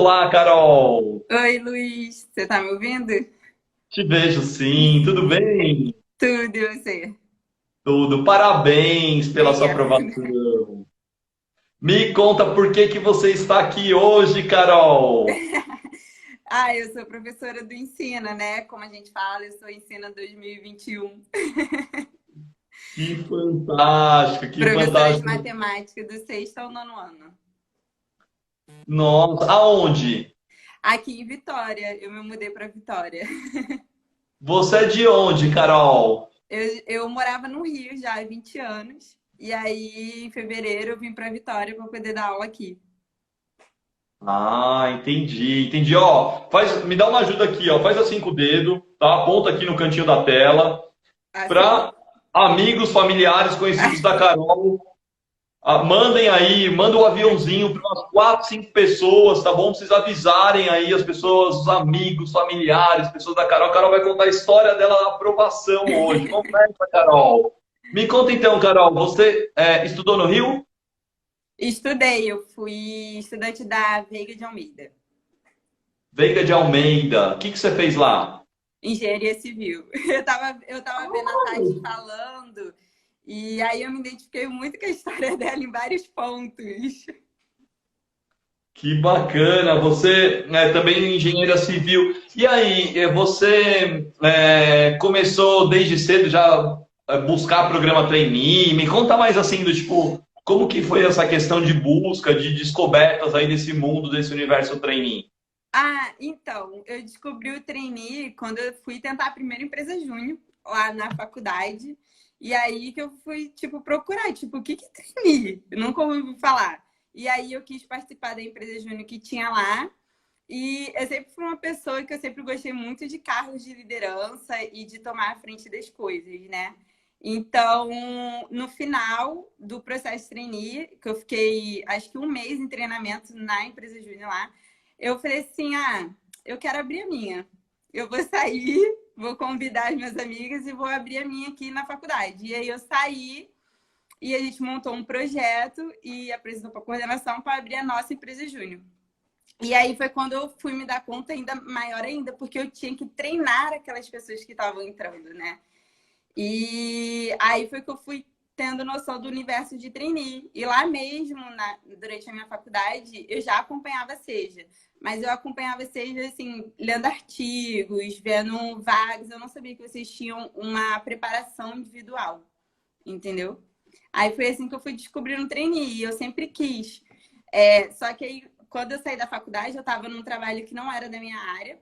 Olá, Carol! Oi, Luiz, você tá me ouvindo? Te vejo sim, tudo bem? Tudo e você? Tudo, parabéns pela sua Obrigada. aprovação. Me conta por que que você está aqui hoje, Carol? Eu sou professora do Ensina, né? Como a gente fala, eu sou Ensina 2021. Que Professora de fantástico. matemática do sexto ao nono ano. Nossa, aonde? Aqui em Vitória, eu me mudei para Vitória. Você é de onde, Carol? Eu morava no Rio já há 20 anos. E aí, em fevereiro, eu vim para Vitória para poder dar aula aqui. Ah, entendi. Ó, me dá uma ajuda aqui, ó. Faz assim com o dedo, tá? Aponta aqui no cantinho da tela Assim? para amigos, familiares, conhecidos da Carol. Mandem aí, manda o aviãozinho para umas 4, 5 pessoas, tá bom? Vocês avisarem aí as pessoas, os amigos, familiares, pessoas da Carol. A Carol vai contar a história dela na aprovação hoje. Conversa, Carol. Me conta então, Carol, você estudou no Rio? Estudei, eu fui estudante da Veiga de Almeida. Veiga de Almeida. O que que você fez lá? Engenharia civil. Eu tava vendo a Tati falando, e aí eu me identifiquei muito com a história dela em vários pontos. Que bacana, você é também engenheira civil. E aí, você começou desde cedo já a buscar programa trainee? Me conta mais assim do tipo, como que foi essa questão de busca, de descobertas aí desse mundo, desse universo trainee? Então, eu descobri o trainee quando eu fui tentar a primeira empresa júnior lá na faculdade. E aí que eu fui, tipo, procurar, tipo, o que que é trainee? Eu nunca ouvi falar. E aí eu quis participar da empresa júnior que tinha lá. E eu sempre fui uma pessoa que eu sempre gostei muito de cargos de liderança e de tomar a frente das coisas, né? Então, no final do processo de trainee, que eu fiquei acho que um mês em treinamento na empresa júnior lá, eu falei assim: eu quero abrir a minha. Eu vou sair, vou convidar as minhas amigas e vou abrir a minha aqui na faculdade. E aí eu saí e a gente montou um projeto e apresentou para a coordenação para abrir a nossa empresa júnior. E aí foi quando eu fui me dar conta ainda maior ainda, porque eu tinha que treinar aquelas pessoas que estavam entrando, né? E aí foi que eu fui tendo noção do universo de trainee. E lá mesmo, durante a minha faculdade, eu já acompanhava a Seja. Mas eu acompanhava a Seja, assim, lendo artigos, vendo vagas. Eu não sabia que vocês tinham uma preparação individual, entendeu? Aí foi assim que eu fui descobrindo o trainee. E eu sempre quis. Só que aí, quando eu saí da faculdade, eu estava num trabalho que não era da minha área.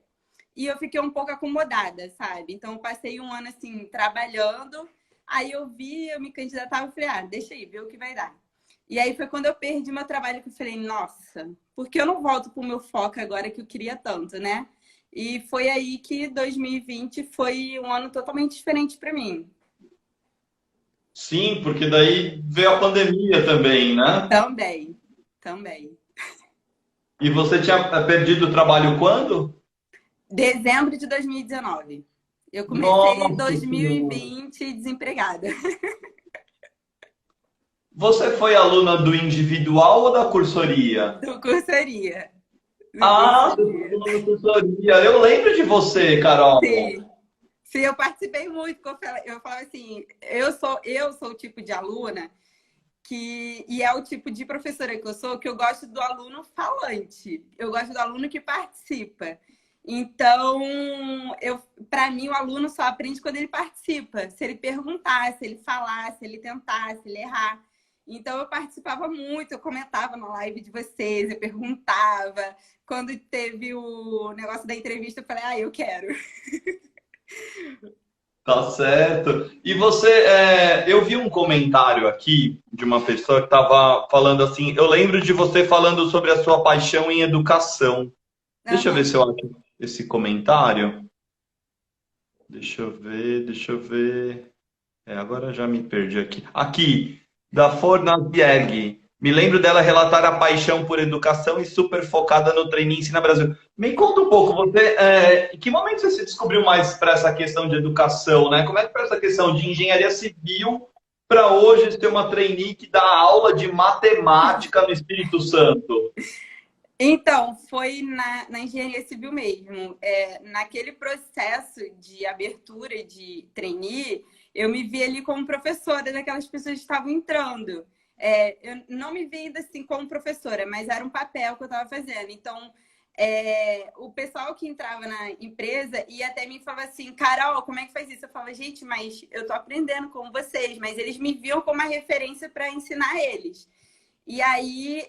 E eu fiquei um pouco acomodada, sabe? Então, eu passei um ano, assim, trabalhando. Aí eu vi, eu me candidatava e falei, deixa aí, ver o que vai dar. E aí foi quando eu perdi meu trabalho que eu falei, nossa, por que eu não volto pro meu foco agora que eu queria tanto, né? E foi aí que 2020 foi um ano totalmente diferente para mim. Sim, porque daí veio a pandemia também, né? Também, também. E você tinha perdido o trabalho quando? Dezembro de 2019. Eu comecei em Nossa Senhora. 2020 desempregada. Você foi aluna do individual ou da cursoria? Do cursoria. Do Ah, você cursoria. estudou na assessoria. Eu lembro de você, Carol. Sim. Sim, eu participei muito, porque eu falava assim, eu sou o tipo de aluna e é o tipo de professora que eu sou, que eu gosto do aluno falante. Eu gosto do aluno que participa. Então, para mim, o aluno só aprende quando ele participa. Se ele perguntar, se ele falar, se ele tentar, se ele errar. Então, eu participava muito, eu comentava na live de vocês, eu perguntava. Quando teve o negócio da entrevista, eu falei, eu quero. Tá certo. E você, eu vi um comentário aqui de uma pessoa que estava falando assim. Eu lembro de você falando sobre a sua paixão em educação. Deixa eu ver se Aham. eu acho esse comentário. Deixa eu ver. Agora já me perdi aqui. Aqui, da Fornazieg. Me lembro dela relatar a paixão por educação e super focada no treininho Ensina Brasil. Me conta um pouco, em que momento você se descobriu mais para essa questão de educação, né? Como é que foi essa questão de engenharia civil para hoje ser uma trainee que dá aula de matemática no Espírito Santo? Então, foi na engenharia civil mesmo. Naquele processo de abertura de trainee, eu me vi ali como professora daquelas pessoas que estavam entrando. Eu não me vi ainda assim como professora, mas era um papel que eu estava fazendo. Então, o pessoal que entrava na empresa ia até mim e falava assim, Carol, como é que faz isso? Eu falava, gente, mas eu estou aprendendo com vocês. Mas eles me viam como uma referência para ensinar eles. E aí,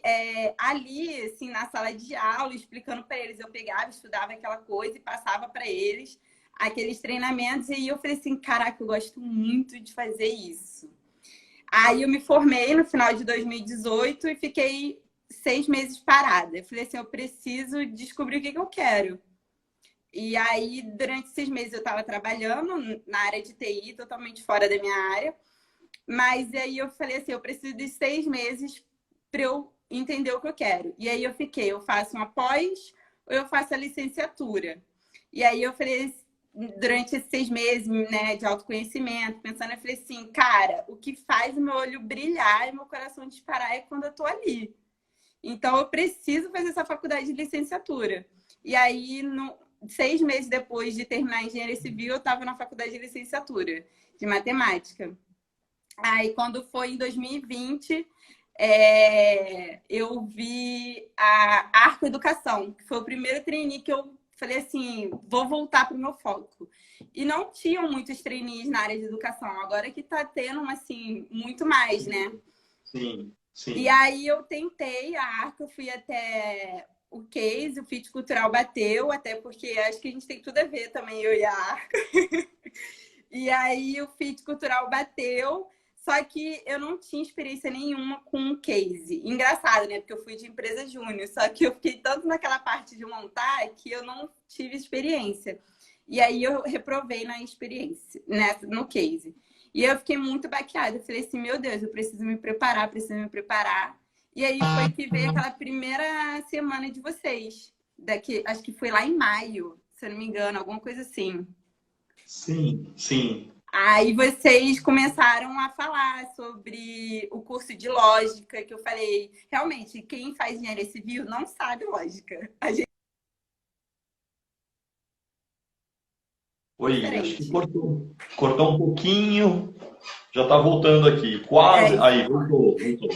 ali, assim, na sala de aula, explicando para eles, eu pegava, estudava aquela coisa e passava para eles aqueles treinamentos. E eu falei assim, caraca, eu gosto muito de fazer isso. Aí eu me formei no final de 2018 e fiquei 6 meses parada. Eu falei assim, eu preciso descobrir o que eu quero. E aí, durante 6 meses, eu estava trabalhando na área de TI, totalmente fora da minha área. Mas aí eu falei assim, eu preciso de 6 meses para eu entender o que eu quero. E aí eu faço uma pós ou eu faço a licenciatura. E aí eu falei, durante esses 6 meses, né, de autoconhecimento, pensando, eu falei assim, cara, o que faz o meu olho brilhar e meu coração disparar é quando eu tô ali. Então eu preciso fazer essa faculdade de licenciatura. E aí, 6 meses depois de terminar a engenharia civil, eu estava na faculdade de licenciatura de matemática. Aí, quando foi em 2020, eu vi a Arco Educação, que foi o primeiro trainee que eu falei assim, vou voltar para o meu foco. E não tinham muitos trainees na área de educação, agora que está tendo, assim, muito mais, né? Sim, E sim. aí eu tentei a Arco, eu fui até o Case, o Fit Cultural bateu, até porque acho que a gente tem tudo a ver também, eu e a Arco. E aí o Fit Cultural bateu, só que eu não tinha experiência nenhuma com case. Engraçado, né? Porque eu fui de empresa júnior, só que eu fiquei tanto naquela parte de montar que eu não tive experiência. E aí eu reprovei na experiência, no case. E eu fiquei muito baqueada. Eu falei assim, meu Deus, eu preciso me preparar, preciso me preparar. E aí foi que veio aquela primeira semana de vocês. Acho que foi lá em maio, se eu não me engano, alguma coisa assim. Sim, sim. Aí vocês começaram a falar sobre o curso de lógica, que eu falei, realmente, quem faz engenharia civil não sabe lógica. A gente é Oi, acho que diferente. cortou. Cortou um pouquinho. Já está voltando aqui. É Quase. isso. Aí, voltou, voltou.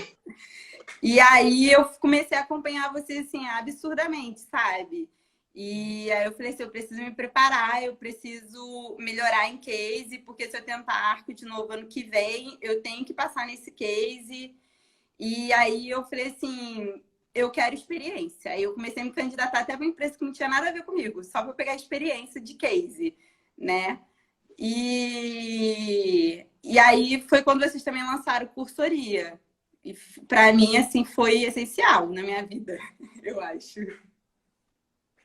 E aí eu comecei a acompanhar vocês assim, absurdamente, sabe? E aí eu falei assim, eu preciso me preparar, eu preciso melhorar em case, porque se eu tentar arco de novo ano que vem, eu tenho que passar nesse case. E aí eu falei assim, eu quero experiência. Aí eu comecei a me candidatar até para uma empresa que não tinha nada a ver comigo, só para pegar experiência de case, né? E aí foi quando vocês também lançaram cursoria. E para mim, assim, foi essencial na minha vida, eu acho.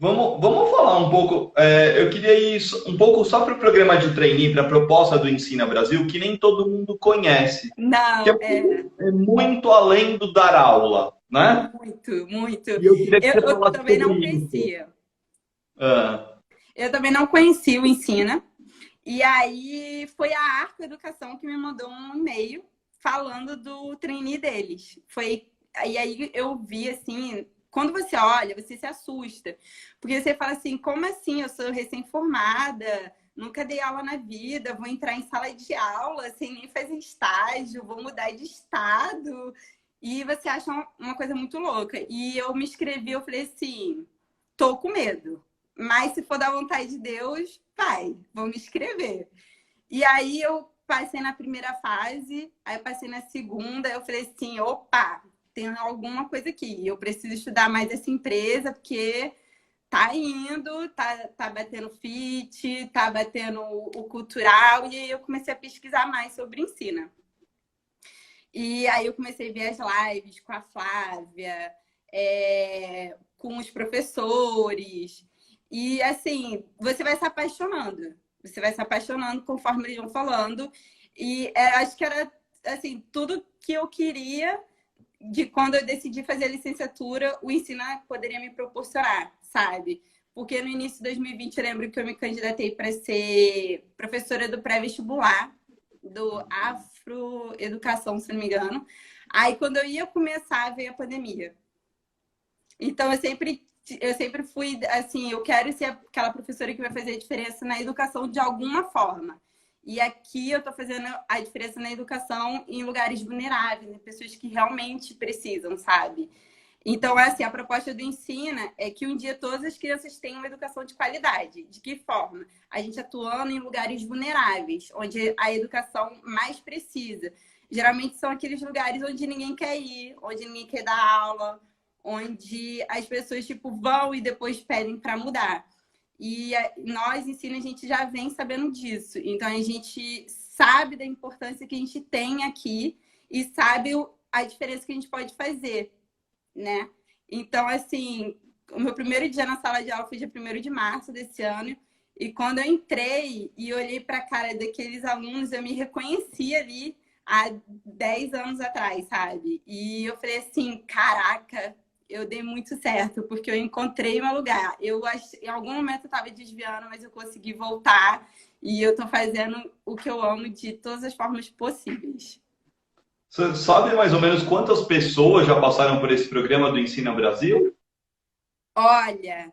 Vamos falar um pouco. Eu queria ir um pouco só para o programa de trainee, para a proposta do Ensina Brasil, que nem todo mundo conhece. Que Não, é muito além do dar aula, né? muito, muito. E eu queria que você Eu falasse também sobre não isso. conhecia. Ah, Eu também não conhecia o Ensina. E aí foi a Arco Educação que me mandou um e-mail falando do trainee deles. E aí eu vi assim, quando você olha, você se assusta. Porque você fala assim, como assim? Eu sou recém-formada, nunca dei aula na vida, vou entrar em sala de aula sem nem fazer estágio, vou mudar de estado. E você acha uma coisa muito louca. E eu me inscrevi, eu falei assim, tô com medo. Mas se for da vontade de Deus, vai, vou me inscrever. E aí eu passei na primeira fase, aí eu passei na segunda, eu falei assim, opa, tem alguma coisa aqui. Eu preciso estudar mais essa empresa, porque tá indo, tá batendo fit, tá batendo o cultural, e aí eu comecei a pesquisar mais sobre ensino. E aí eu comecei a ver as lives com a Flávia, com os professores. E assim, você vai se apaixonando. Você vai se apaixonando conforme eles vão falando. E acho que era assim, tudo que eu queria de quando eu decidi fazer a licenciatura, o ensino poderia me proporcionar, sabe? Porque no início de 2020 eu lembro que eu me candidatei para ser professora do pré-vestibular, do Afro Educação, se não me engano. Aí quando eu ia começar, veio a pandemia. Então, eu sempre fui assim, eu quero ser aquela professora que vai fazer a diferença na educação de alguma forma. E aqui eu estou fazendo a diferença na educação em lugares vulneráveis, em pessoas que realmente precisam, sabe? Então, assim, a proposta do Ensina é que um dia todas as crianças tenham uma educação de qualidade. De que forma? A gente atuando em lugares vulneráveis, onde a educação mais precisa. Geralmente são aqueles lugares onde ninguém quer ir, onde ninguém quer dar aula, onde as pessoas, tipo, vão e depois pedem para mudar. E nós, Ensina, a gente já vem sabendo disso. Então, a gente sabe da importância que a gente tem aqui e sabe a diferença que a gente pode fazer, né? Então, assim, o meu primeiro dia na sala de aula foi dia 1º de março desse ano. E quando eu entrei e olhei para a cara daqueles alunos, eu me reconheci ali há 10 anos atrás, sabe? E eu falei assim, caraca, eu dei muito certo, porque eu encontrei meu lugar. Em algum momento eu estava desviando, mas eu consegui voltar. E eu estou fazendo o que eu amo de todas as formas possíveis. Você sabe mais ou menos quantas pessoas já passaram por esse programa do Ensina Brasil? Olha,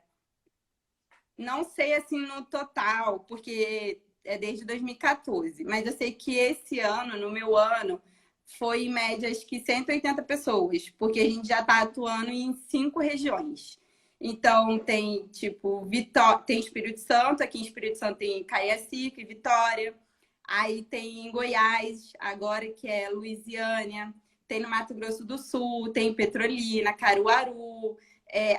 não sei assim no total, porque é desde 2014, mas eu sei que esse ano, no meu ano, foi em média acho que 180 pessoas, porque a gente já está atuando em 5 regiões. Então tem tipo tem Espírito Santo, aqui em Espírito Santo tem Cariacica e Vitória. Aí tem em Goiás, agora que é Luisiânia, tem no Mato Grosso do Sul, tem Petrolina, Caruaru.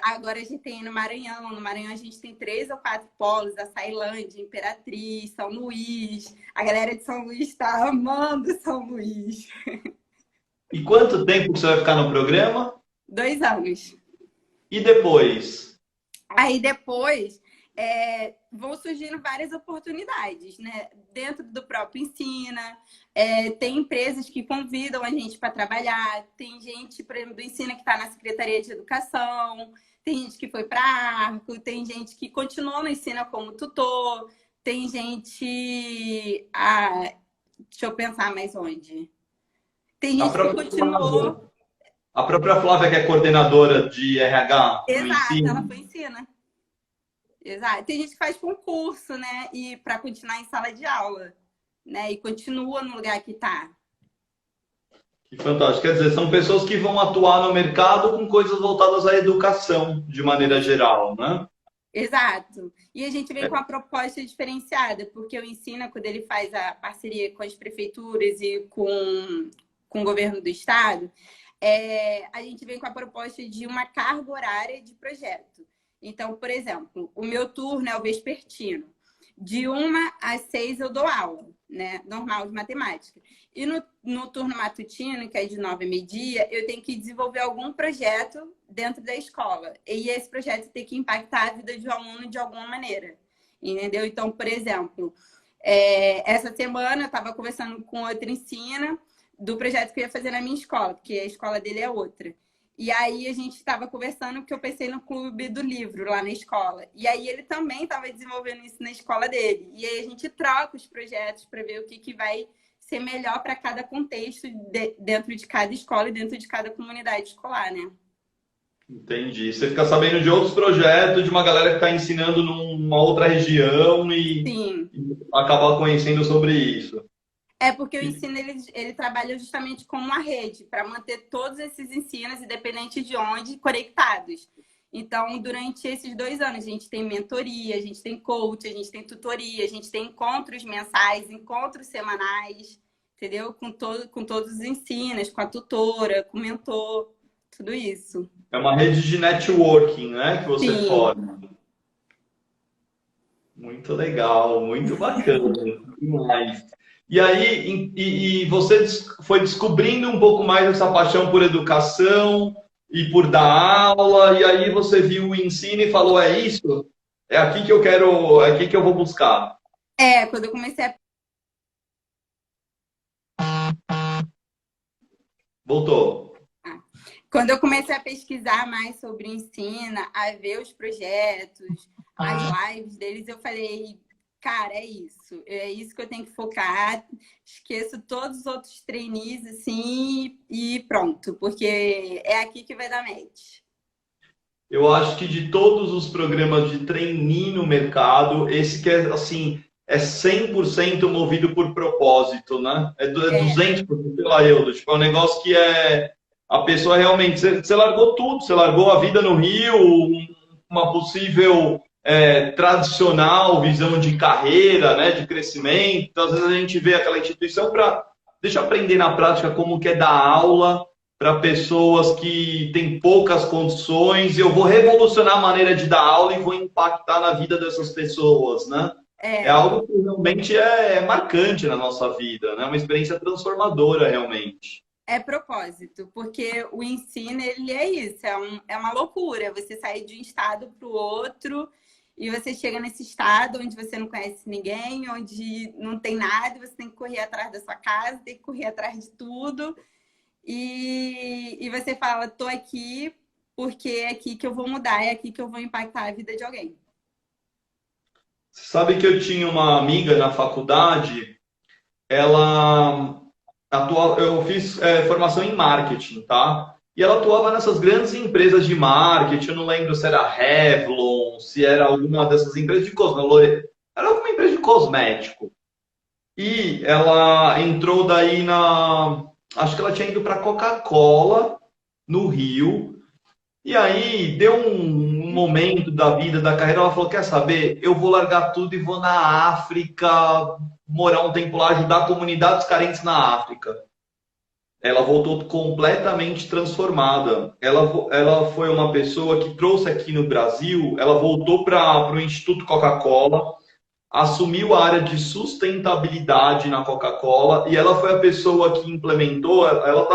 Agora a gente tem no Maranhão. No Maranhão a gente tem 3 ou 4 polos, Açailândia, Imperatriz, São Luís. A galera de São Luís está amando São Luís. E quanto tempo você vai ficar no programa? 2 anos. E depois? Aí depois vão surgindo várias oportunidades, né? Dentro do próprio Ensina, tem empresas que convidam a gente para trabalhar, tem gente, por exemplo, do Ensina que está na Secretaria de Educação, tem gente que foi para Arco, tem gente que continuou no Ensina como tutor, tem gente. Deixa eu pensar mais onde. Tem A gente que própria Flávia, continuou. a própria Flávia, que é coordenadora de RH no Exato, ela ensino. foi Ensina. Exato. Tem gente que faz concurso, né? E para continuar em sala de aula, né? E continua no lugar que está. Que fantástico. Quer dizer, são pessoas que vão atuar no mercado com coisas voltadas à educação, de maneira geral, né? Exato. E a gente vem É. com a proposta diferenciada, porque o Ensina, quando ele faz a parceria com as prefeituras e com o governo do estado, a gente vem com a proposta de uma carga horária de projeto. Então, por exemplo, o meu turno é o vespertino. De 1 às 6 eu dou aula, né? Normal de matemática. E no turno matutino, que é de 9 a meio-dia, eu tenho que desenvolver algum projeto dentro da escola. E esse projeto tem que impactar a vida de um aluno de alguma maneira. Entendeu? Então, por exemplo, essa semana eu estava conversando com outra ensina do projeto que eu ia fazer na minha escola, porque a escola dele é outra. E aí a gente estava conversando porque eu pensei no clube do livro lá na escola. E aí ele também estava desenvolvendo isso na escola dele. E aí a gente troca os projetos para ver o que vai ser melhor para cada contexto dentro de cada escola e dentro de cada comunidade escolar, né? Entendi. Você fica sabendo de outros projetos, de uma galera que está ensinando numa outra região Sim. e acaba conhecendo sobre isso. É porque o ensino ele trabalha justamente como uma rede para manter todos esses ensinos, independente de onde, conectados. Então, durante esses 2 anos, a gente tem mentoria, a gente tem coach, a gente tem tutoria, a gente tem encontros mensais, encontros semanais, entendeu? Com todos os ensinos, com a tutora, com o mentor, tudo isso. É uma rede de networking, né, que você Sim. forma. Muito legal, muito bacana, demais. E aí, você foi descobrindo um pouco mais essa paixão por educação e por dar aula, e aí você viu o ensino e falou, é isso? É aqui que eu quero, é aqui que eu vou buscar. Quando eu comecei a Voltou. Quando eu comecei a pesquisar mais sobre o Ensina, a ver os projetos, as lives deles, eu falei, cara, é isso que eu tenho que focar, esqueço todos os outros trainees, assim, e pronto, porque é aqui que vai dar match. Eu acho que de todos os programas de trainee no mercado, esse que é assim, é 100% movido por propósito, né? É É, 200% pela Eudo. Tipo, é um negócio que é a pessoa realmente, você largou tudo, você largou a vida no Rio, uma possível tradicional visão de carreira, né, de crescimento. Então, às vezes a gente vê aquela instituição para deixa eu aprender na prática como que é dar aula para pessoas que têm poucas condições, e eu vou revolucionar a maneira de dar aula e vou impactar na vida dessas pessoas, né? É é, algo que realmente é marcante na nossa vida, né? Uma experiência transformadora, realmente. é propósito, porque o ensino, ele é isso, é uma loucura. Você sair de um estado para o outro e você chega nesse estado onde você não conhece ninguém, onde não tem nada, você tem que correr atrás da sua casa, tem que correr atrás de tudo. E você fala, tô aqui porque é aqui que eu vou mudar, é aqui que eu vou impactar a vida de alguém. Sabe que eu tinha uma amiga na faculdade, ela eu fiz formação em marketing, tá? E ela atuava nessas grandes empresas de marketing, eu não lembro se era Revlon, se era alguma dessas empresas de cosmético, era alguma empresa de cosmético. E ela entrou daí acho que ela tinha ido para Coca-Cola no Rio. E aí deu um momento da vida, da carreira, ela falou: quer saber? Eu vou largar tudo e vou na África, morar um tempo lá, ajudar comunidades carentes na África. Ela voltou completamente transformada. Ela foi uma pessoa que trouxe aqui no Brasil, ela voltou para o Instituto Coca-Cola, assumiu a área de sustentabilidade na Coca-Cola e ela foi a pessoa que implementou. Ela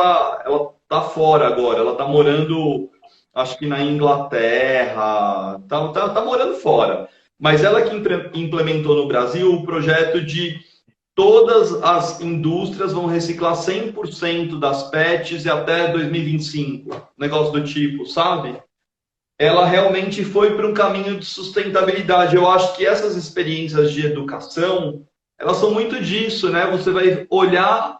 tá fora agora, ela está morando, acho que na Inglaterra, tá morando fora. Mas ela que implementou no Brasil o projeto de todas as indústrias vão reciclar 100% das PETs e até 2025. Negócio do tipo, sabe? Ela realmente foi para um caminho de sustentabilidade. Eu acho que essas experiências de educação, elas são muito disso, né? Você vai olhar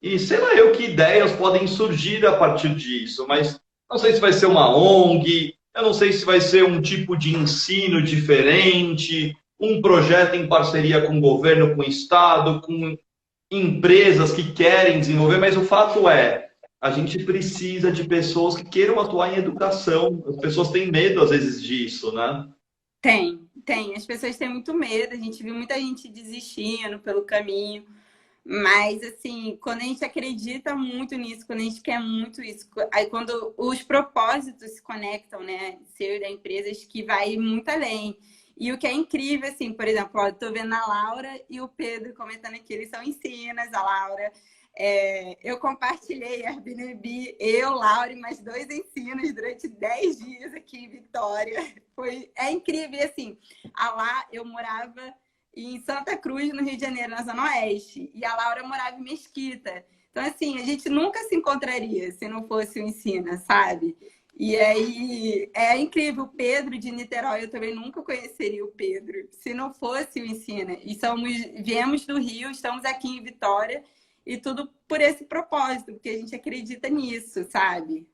e sei lá eu que ideias podem surgir a partir disso, mas não sei se vai ser uma ONG, eu não sei se vai ser um tipo de ensino diferente, um projeto em parceria com o governo, com o estado, com empresas que querem desenvolver, mas o fato é, a gente precisa de pessoas que queiram atuar em educação. As pessoas têm medo, às vezes, disso, né? Tem, tem. As pessoas têm muito medo, a gente viu muita gente desistindo pelo caminho. Mas, assim, quando a gente acredita muito nisso, quando a gente quer muito isso, aí quando os propósitos se conectam, né? Ser da empresa, acho que vai muito além. E o que é incrível, assim, por exemplo, ó, eu tô vendo a Laura e o Pedro comentando aqui, eles são ensinas, a Laura. Eu compartilhei Airbnb, eu, Laura e mais dois ensinos durante 10 dias aqui em Vitória. É incrível, e assim, lá eu morava em Santa Cruz, no Rio de Janeiro, na Zona Oeste. E a Laura morava em Mesquita. Então, assim, a gente nunca se encontraria se não fosse o Ensina, sabe? E aí é incrível. O Pedro de Niterói, eu também nunca conheceria o Pedro se não fosse o Ensina. E viemos do Rio, estamos aqui em Vitória, e tudo por esse propósito, porque a gente acredita nisso, sabe?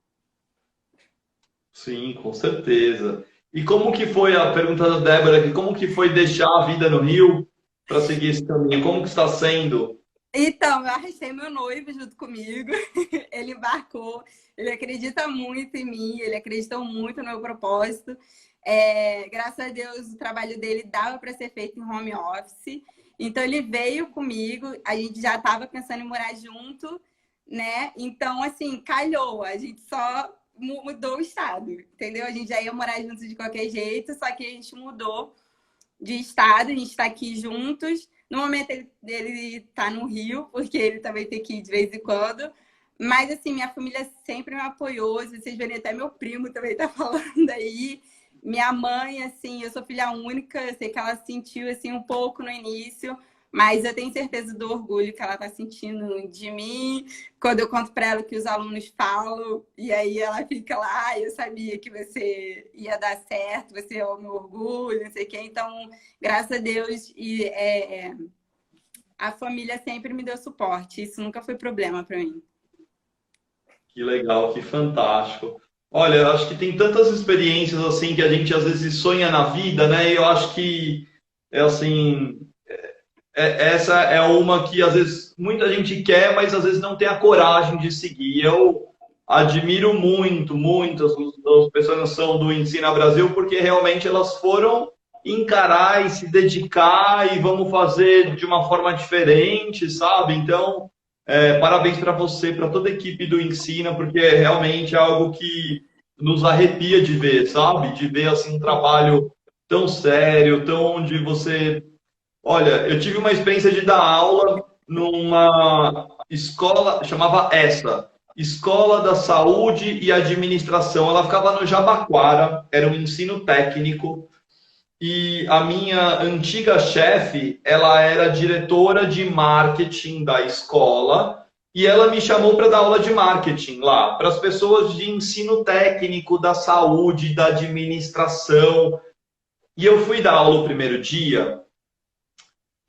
Sim, com certeza. E como que foi a pergunta da Débora aqui? Como que foi deixar a vida no Rio para seguir esse caminho? Como que está sendo? Então, eu arrastei meu noivo junto comigo. Ele embarcou. Ele acredita muito em mim, ele acreditou muito no meu propósito. Graças a Deus, o trabalho dele dava para ser feito em home office. Então, ele veio comigo. A gente já estava pensando em morar junto, né? Então, assim, calhou. A gente só mudou o estado, entendeu? A gente já ia morar juntos de qualquer jeito, só que a gente mudou de estado, a gente está aqui juntos. No momento ele está no Rio, porque ele também tem que ir de vez em quando. Mas assim, minha família sempre me apoiou. Se vocês verem, até meu primo também está falando aí. Minha mãe, assim, eu sou filha única, eu sei que ela sentiu assim um pouco no início, mas eu tenho certeza do orgulho que ela está sentindo de mim quando eu conto para ela que os alunos falam, e aí ela fica lá, eu sabia que você ia dar certo, você é o meu orgulho, não sei o quê. Então, graças a Deus, a família sempre me deu suporte, isso nunca foi problema para mim. Que legal, que fantástico. Olha, eu acho que tem tantas experiências assim que a gente às vezes sonha na vida, né? E eu acho que é assim, essa é uma que às vezes muita gente quer, mas às vezes não tem a coragem de seguir. Eu admiro muito, muito as pessoas que são do Ensina Brasil, porque realmente elas foram encarar e se dedicar e vamos fazer de uma forma diferente, sabe? Então, parabéns para você, para toda a equipe do Ensina, porque é realmente algo que nos arrepia de ver, sabe? De ver assim um trabalho tão sério, tão onde você. Olha, eu tive uma experiência de dar aula numa escola, chamava ESSA, Escola da Saúde e Administração. Ela ficava no Jabaquara, era um ensino técnico. E a minha antiga chefe, ela era diretora de marketing da escola. E ela me chamou para dar aula de marketing lá, para as pessoas de ensino técnico, da saúde, da administração. E eu fui dar aula o primeiro dia.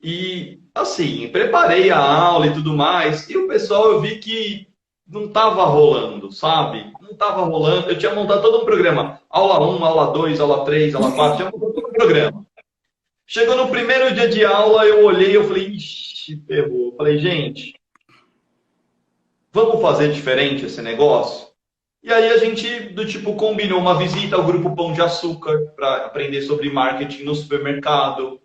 E assim, preparei a aula e tudo mais, e o pessoal eu vi que não estava rolando, sabe? Não estava rolando. Eu tinha montado todo um programa, aula um, aula 2, aula 3, aula 4, tinha montado todo um programa. Chegou no primeiro dia de aula, eu olhei e eu falei, ixi, ferrou. Eu falei, gente, vamos fazer diferente esse negócio? E aí a gente, do tipo, combinou uma visita ao Grupo Pão de Açúcar para aprender sobre marketing no supermercado.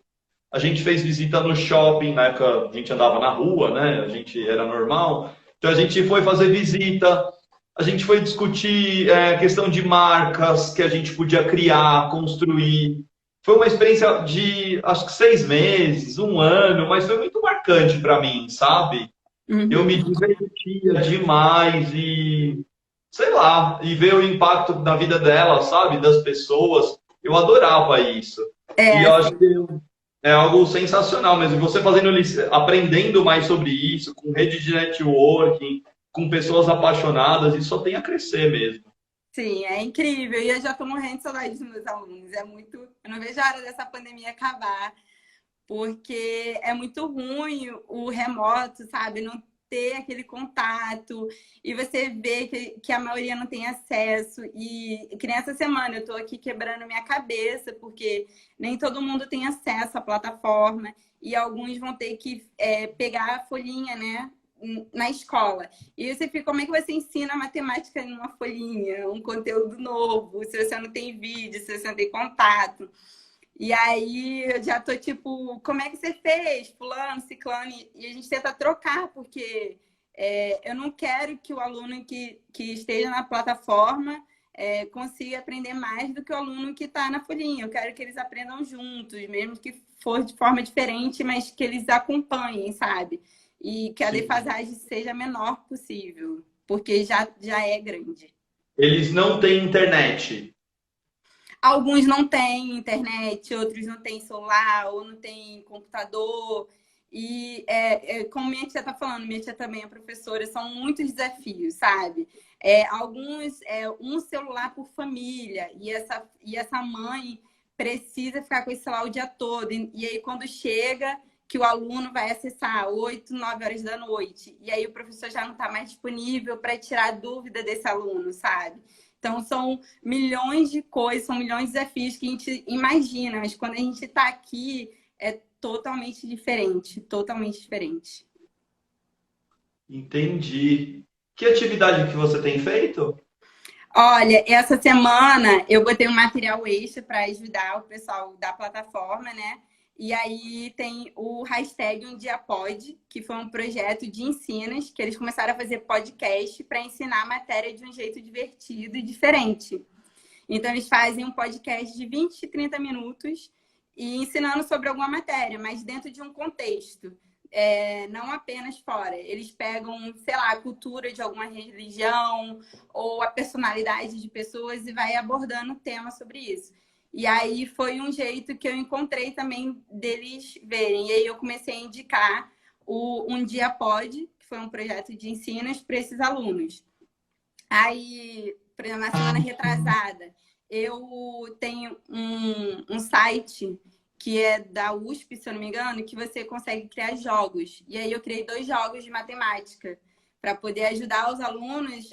A gente fez visita no shopping, na época a gente andava na rua, né? A gente era normal. Então a gente foi fazer visita, a gente foi discutir questão de marcas que a gente podia criar, construir. Foi uma experiência de acho que 6 meses, um ano, mas foi muito marcante para mim, sabe? Eu me Uhum. divertia demais e sei lá, e ver o impacto na vida dela, sabe? Das pessoas. Eu adorava isso. E É, eu acho assim, que é algo sensacional mesmo. Você fazendo, aprendendo mais sobre isso, com rede de networking, com pessoas apaixonadas, isso só tem a crescer mesmo. sim, é incrível. E eu já tô morrendo de saudade dos meus alunos. É muito. Eu não vejo a hora dessa pandemia acabar, porque é muito ruim o remoto, sabe? Não ter aquele contato e você vê que a maioria não tem acesso. E que nessa semana eu estou aqui quebrando minha cabeça, porque nem todo mundo tem acesso à plataforma e alguns vão ter que pegar a folhinha, né? Na escola. E você fica, como é que você ensina matemática numa folhinha, um conteúdo novo, se você não tem vídeo, se você não tem contato? E aí eu já tô tipo, como é que você fez? Fulano, ciclano, e a gente tenta trocar, porque eu não quero que o aluno que esteja na plataforma consiga aprender mais do que o aluno que está na folhinha. Eu quero que eles aprendam juntos, mesmo que for de forma diferente, mas que eles acompanhem, sabe? E que a Sim. defasagem seja a menor possível, porque já é grande. Eles não têm internet. Alguns não têm internet, outros não têm celular ou não têm computador. E como minha tia está falando, minha tia também é professora, são muitos desafios, sabe? Alguns, um celular por família, e essa mãe precisa ficar com esse celular o dia todo. E aí, quando chega, que o aluno vai acessar 8, 9 horas da noite, e aí o professor já não está mais disponível para tirar dúvida desse aluno, sabe? Então, são milhões de coisas, são milhões de desafios que a gente imagina, mas quando a gente está aqui, é totalmente diferente, totalmente diferente. Entendi. Que atividade que você tem feito? Olha, essa semana eu botei um material extra para ajudar o pessoal da plataforma, né? E aí tem o hashtag Um Dia Pod, que foi um projeto de ensinas, que eles começaram a fazer podcast para ensinar a matéria de um jeito divertido e diferente. Então, eles fazem um podcast de 20, 30 minutos e ensinando sobre alguma matéria, mas dentro de um contexto. Não apenas fora. Eles pegam, sei lá, a cultura de alguma religião ou a personalidade de pessoas e vai abordando temas sobre isso. E aí foi um jeito que eu encontrei também deles verem. E aí eu comecei a indicar o Um Dia Pode, que foi um projeto de ensinos para esses alunos. Aí, por exemplo, na semana retrasada, eu tenho um site que é da USP, se eu não me engano, que você consegue criar jogos. E aí eu criei 2 jogos de matemática para poder ajudar os alunos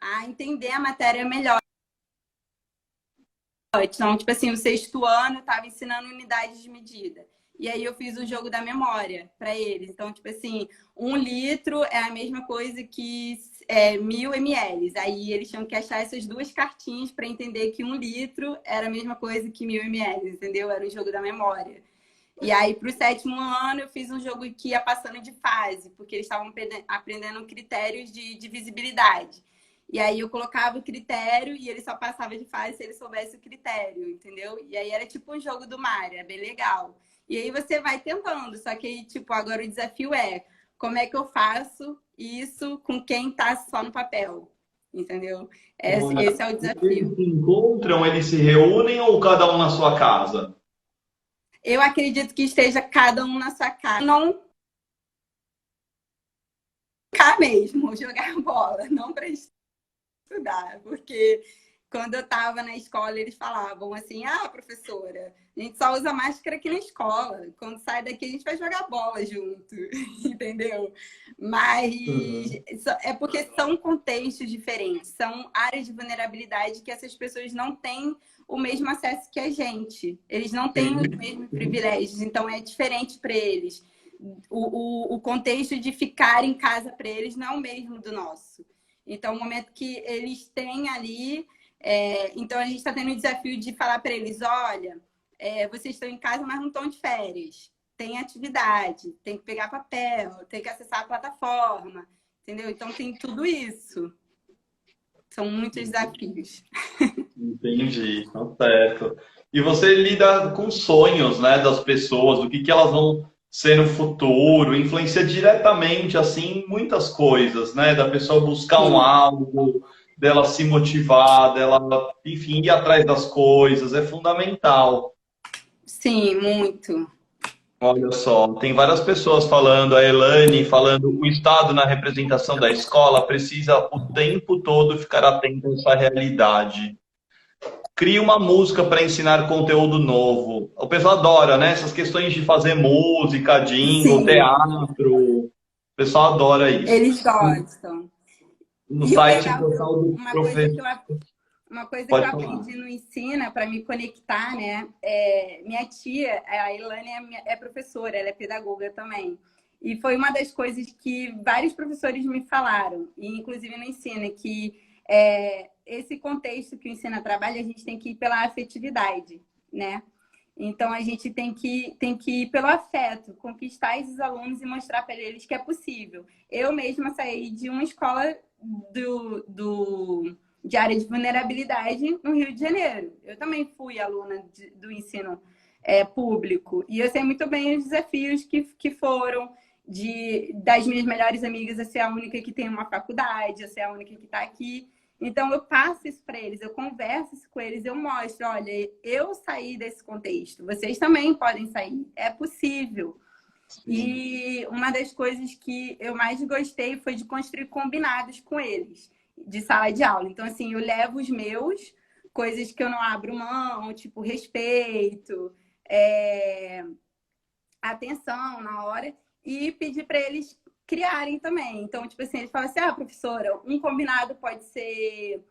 a entender a matéria melhor. Então, tipo assim, o sexto ano estava ensinando unidades de medida. E aí eu fiz o jogo da memória para eles. Então, tipo assim, 1 litro é a mesma coisa que 1.000 ml. Aí eles tinham que achar essas duas cartinhas para entender que 1 litro era a mesma coisa que 1.000 ml, entendeu? Era o jogo da memória. E aí, para o sétimo ano, eu fiz um jogo que ia passando de fase, porque eles estavam aprendendo critérios de divisibilidade. E aí eu colocava o critério e ele só passava de fase se ele soubesse o critério, entendeu? E aí era tipo um jogo do Mario, é bem legal. E aí você vai tentando, só que aí, tipo, agora o desafio é como é que eu faço isso com quem tá só no papel, entendeu? Esse é o Eles desafio. se encontram, eles se reúnem ou cada um na sua casa? Eu acredito que esteja cada um na sua casa. Não cá mesmo, jogar bola, não para estudar, porque quando eu estava na escola, eles falavam assim: ah, professora, a gente só usa máscara aqui na escola. Quando sai daqui, a gente vai jogar bola junto, entendeu? Mas Uhum. é porque são contextos diferentes, são áreas de vulnerabilidade que essas pessoas não têm o mesmo acesso que a gente. Eles não têm os Sim. mesmos privilégios, então é diferente para eles. O contexto de ficar em casa para eles não é o mesmo do nosso. Então, o momento que eles têm ali. Então, a gente está tendo o desafio de falar para eles: olha, vocês estão em casa, mas não estão de férias. Tem atividade, tem que pegar papel, tem que acessar a plataforma, entendeu? Então, tem tudo isso. São muitos desafios. Entendi, tá certo. E você lida com sonhos, né, das pessoas, do que elas vão ser no futuro, influencia diretamente, assim, muitas coisas, né, da pessoa buscar um Sim, algo, dela se motivar, dela, enfim, ir atrás das coisas, é fundamental. sim, muito. Olha só, tem várias pessoas falando, a Elane falando, o Estado na representação da escola precisa o tempo todo ficar atento a essa realidade. Cria uma música para ensinar conteúdo novo. O pessoal adora, né? Essas questões de fazer música, jingle, Sim, teatro. O pessoal adora isso. eles gostam. No E o site legal, portal do uma coisa que professor. eu uma coisa que eu Pode falar. aprendi no Ensina para me conectar, né? Minha tia, a Ilane, é professora, ela é pedagoga também. E foi uma das coisas que vários professores me falaram, e inclusive no Ensina, que esse contexto que o Ensina trabalha, a gente tem que ir pela afetividade, né? Então, a gente tem que ir pelo afeto, conquistar esses alunos e mostrar para eles que é possível. Eu mesma saí de uma escola de área de vulnerabilidade no Rio de Janeiro. Eu também fui aluna do ensino público e eu sei muito bem os desafios que foram das minhas melhores amigas a ser a única que tem uma faculdade, a ser a única que está aqui. Então, eu passo isso para eles, eu converso isso com eles, eu mostro: olha, eu saí desse contexto, vocês também podem sair, é possível. Sim. E uma das coisas que eu mais gostei foi de construir combinados com eles, de sala de aula. Então, assim, eu levo os meus, coisas que eu não abro mão, tipo respeito, é, atenção na hora, e pedir para eles criarem também. Então, tipo assim, eles falam assim: ah, professora, um combinado pode ser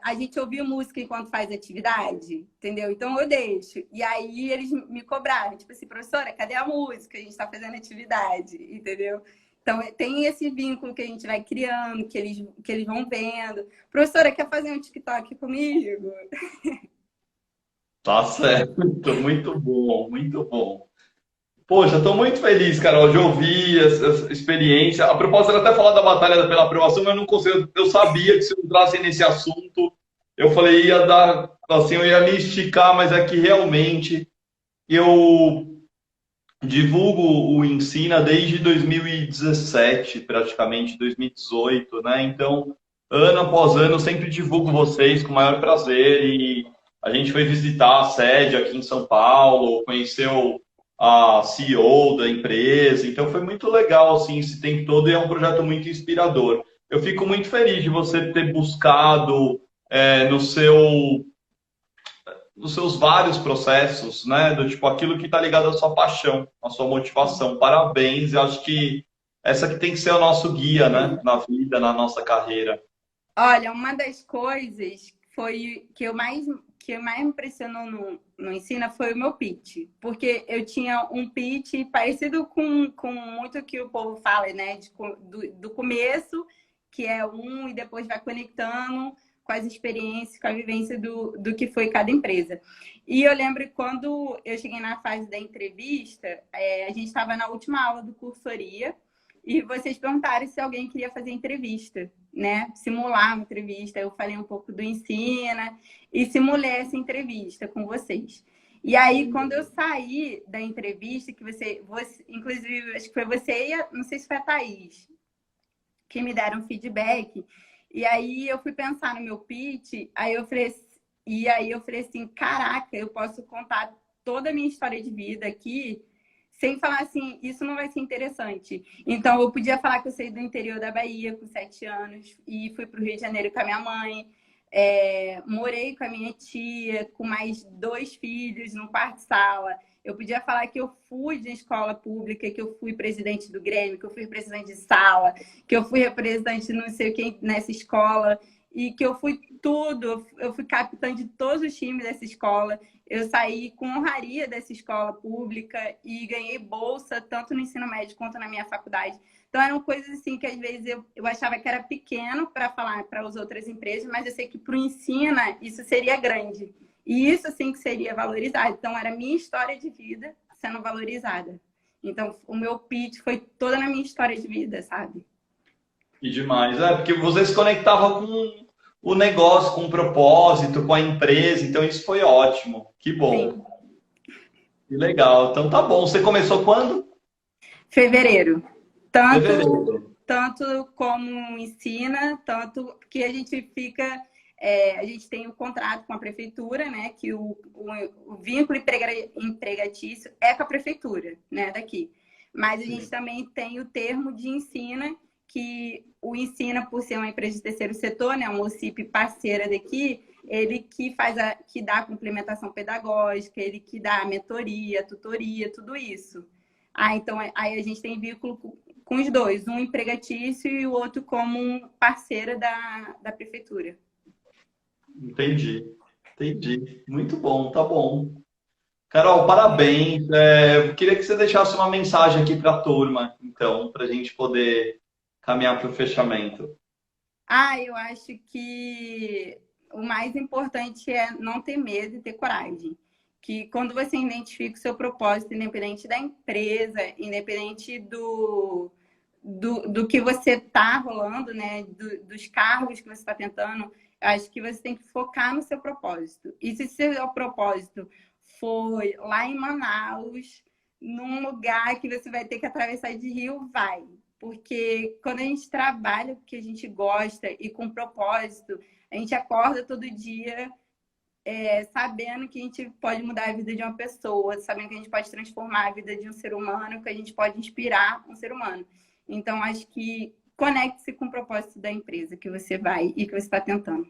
a gente ouvir música enquanto faz atividade, entendeu? Então eu deixo. E aí eles me cobraram, tipo assim: professora, cadê a música? A gente está fazendo atividade, entendeu? Então tem esse vínculo que a gente vai criando, que eles vão vendo. Professora, quer fazer um TikTok comigo? Tá certo. Muito bom, muito bom. Poxa, estou muito feliz, Carol, de ouvir essa experiência. A propósito, era até falar da batalha pela aprovação, mas eu não consigo. Eu sabia que se eu entrasse nesse assunto, eu falei, ia dar, assim, eu ia me esticar, mas é que realmente eu divulgo o Ensina desde 2017, praticamente 2018, né? Então, ano após ano, eu sempre divulgo vocês com o maior prazer. E a gente foi visitar a sede aqui em São Paulo, conheceu a CEO da empresa, então foi muito legal assim esse tempo todo, e é um projeto muito inspirador. Eu fico muito feliz de você ter buscado no nos seus vários processos, né? Do tipo aquilo que está ligado à sua paixão, à sua motivação. Parabéns, eu acho que essa que tem que ser o nosso guia, né? Na vida, na nossa carreira. Olha, uma das coisas foi que mais me impressionou no Ensina foi o meu pitch. Porque eu tinha um pitch parecido com muito que o povo fala, né? Do começo, que é um, e depois vai conectando com as experiências, com a vivência do que foi cada empresa. E eu lembro que quando eu cheguei na fase da entrevista, a gente estava na última aula do cursoria, e vocês perguntaram se alguém queria fazer entrevista, né? Simular uma entrevista. Eu falei um pouco do Ensina e simulei essa entrevista com vocês. E aí, quando eu saí da entrevista, que você inclusive, acho que foi você e não sei se foi a Thaís, que me deram feedback. E aí eu fui pensar no meu pitch, aí eu falei assim, caraca, eu posso contar toda a minha história de vida aqui sem falar assim, isso não vai ser interessante. Então, eu podia falar que eu saí do interior da Bahia com 7 anos e fui para o Rio de Janeiro com a minha mãe. Morei com a minha tia, com mais 2 filhos no quarto sala. Eu podia falar que eu fui de escola pública, que eu fui presidente do Grêmio, que eu fui presidente de sala, que eu fui representante não sei quem nessa escola, e que eu fui tudo, eu fui capitã de todos os times dessa escola. Eu saí com honraria dessa escola pública e ganhei bolsa tanto no ensino médio quanto na minha faculdade. Então, eram coisas assim que às vezes eu achava que era pequeno para falar para as outras empresas, mas eu sei que para o Ensina isso seria grande. E isso sim que seria valorizado. Então, era a minha história de vida sendo valorizada. Então, o meu pitch foi toda na minha história de vida, sabe? Que demais. Porque você se conectava com o negócio, com o propósito, com a empresa, então isso foi ótimo. Que Sim. bom. Que legal. Então tá bom. Você começou quando? Fevereiro. Tanto, Fevereiro. tanto como ensina, tanto que a gente fica. A gente tem um contrato com a prefeitura, né? Que o vínculo empregatício é com a prefeitura, né? Daqui. Mas a gente também tem o termo de ensina, que o Ensina, por ser uma empresa de terceiro setor, né? Uma OCP parceira daqui, ele que dá a complementação pedagógica, ele que dá a mentoria, a tutoria, tudo isso. Então, aí a gente tem vínculo com os dois, um empregatício e o outro como parceira da prefeitura. Entendi. Entendi. Muito bom, tá bom. Carol, parabéns. Eu queria que você deixasse uma mensagem aqui para a turma, então, para a gente poder caminhar para o fechamento. Eu acho que o mais importante é não ter medo e ter coragem. Que quando você identifica o seu propósito, independente da empresa, independente do que você está rolando, né? Dos cargos que você está tentando, acho que você tem que focar no seu propósito. E se seu propósito foi lá em Manaus, num lugar que você vai ter que atravessar de rio, vai. Porque quando a gente trabalha o que a gente gosta e com propósito, a gente acorda todo dia sabendo que a gente pode mudar a vida de uma pessoa, sabendo que a gente pode transformar a vida de um ser humano, que a gente pode inspirar um ser humano. Então, acho que conecte-se com o propósito da empresa que você vai e que você está tentando.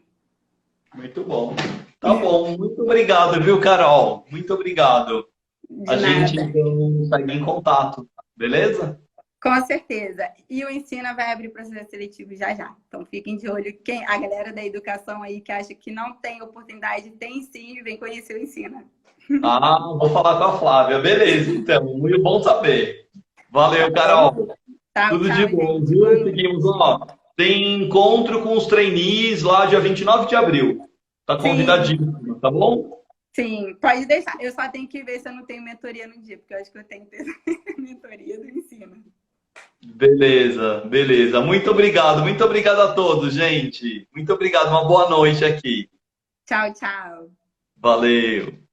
Muito bom. Tá bom. Muito obrigado, viu, Carol? Muito obrigado. De A gente, nada. então, segue em contato, beleza? Com certeza. E o Ensina vai abrir processo seletivo já já. Então fiquem de olho. A galera da educação aí que acha que não tem oportunidade, tem sim, vem conhecer o Ensina. Vou falar com a Flávia. Beleza, então. Muito bom saber. Valeu, Carol. Tchau, Tudo de tchau, bom, gente. Boa viu? noite. Seguimos, ó. Tem encontro com os trainees lá dia 29 de abril. Tá Sim, convidadíssimo, tá bom? sim, pode deixar. Eu só tenho que ver se eu não tenho mentoria no dia, porque eu acho que eu tenho que ter mentoria do Ensina. Beleza, beleza. Muito obrigado a todos, gente. Muito obrigado, uma boa noite aqui. Tchau, tchau. Valeu.